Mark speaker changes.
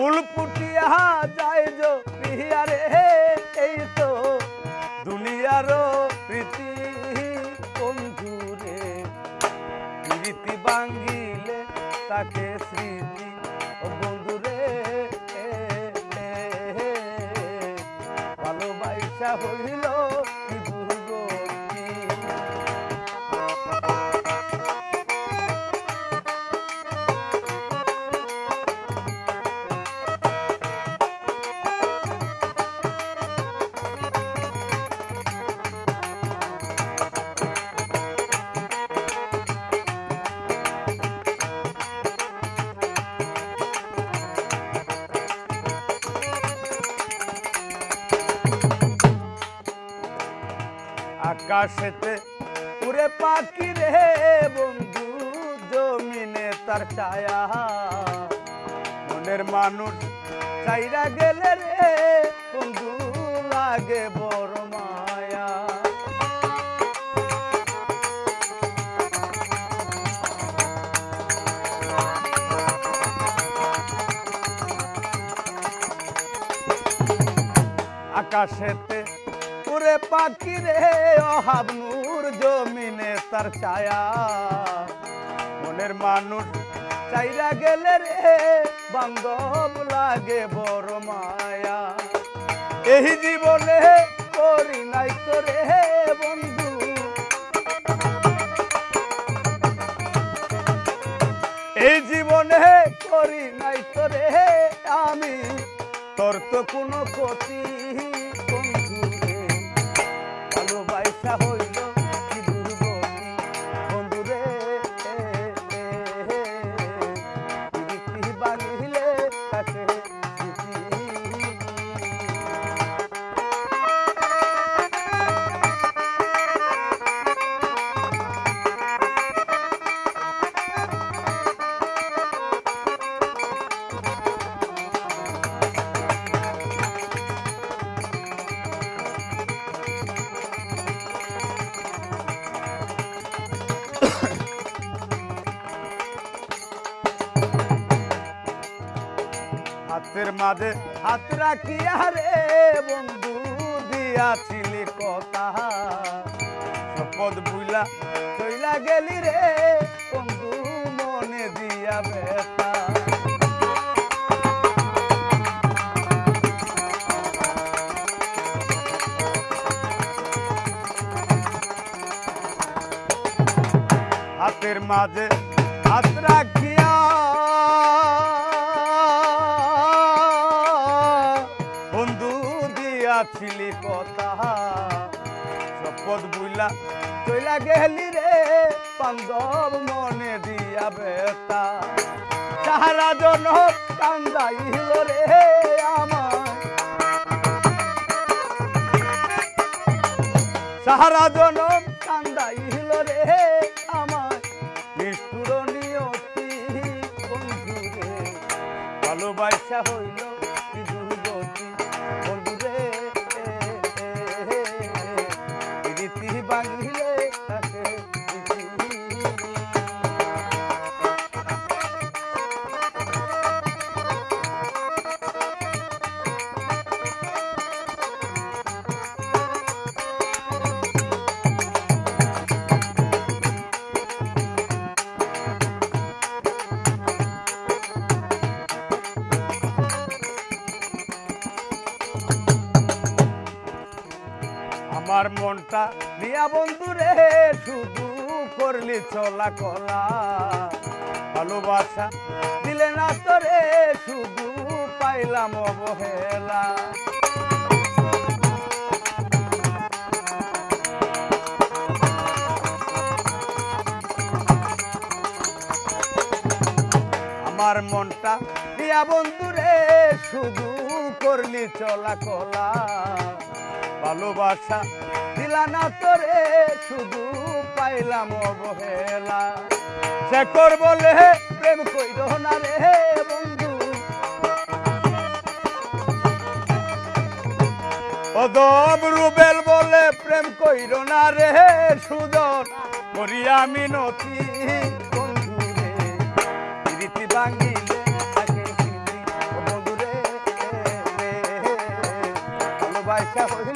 Speaker 1: ফুল ফুটিয়া যায় যো পিয়ারে এই তো দুনিয়ার প্রীতি বন্ধুরে প্রীতি ভাঙিলে তাকে স্মৃতি বন্ধুরে ভালোবাসা হইল কি দুর্গতি আকাশেতে উড়ে পাখি রে বন্ধু জমিনে তার ছায়া মনের মানুষ চাইরা গেলে রে বন্ধু লাগে বড় মায়া আকাশেতে উড়ে পাখি রে অহাব নূর জমিনে তার ছায়া মনের মানুষ চাইরা গেলে রে বান্ধব লাগে বড় মায়া এই জীবনে করি নাই তো রে বন্ধু এই জীবনে করি নাই তো রে আমি তোর তো কোনো ক্ষতি ভালোবাসা হইল কি দুর্গতি বন্ধুরে প্রীতি ভাঙিলে তাকে হাতের মাঝে হাত রাখিয়া রে বন্ধু দিয়াছিলি কথা শপথ বুইলা চইলা গেলি রে বন্ধু মনে দিয়া ব্যথা হাতের মাঝে হাত রাখিয়া ছিলি কথা শপথ বুইলা চইলা গেলি রে বান্ধব মনে দিয়া ব্যথা সারা জনম কান্দাইল রে আমার সারা জনম কান্দাইল রে আমার নিষ্ঠুর নিয়তি বন্ধুরে ভালোবাসা হইল কি দুর্গতি বন্ধুরে প্রীতি ভাঙিলে তাকে আমার মনটা নিয়া বন্ধুরে শুধু করলি চলা কলা ভালোবাসা দিলে না তোরে শুধু পাইলাম অবহেলা আমার মনটা নিয়া বন্ধুরে শুধু করলি চলা কলা ভালোবাসা দিলা না তোরে শুধু পাইলাম অবহেলা শেখর বলে প্রেম কইর না রে বন্ধু অদম রুবেল বলে প্রেম কইর না রে সুজন করিয়া মিনতি বন্ধু রে প্রীতি ভাঙিলে তাকে স্মৃতি বন্ধু দেখা হইল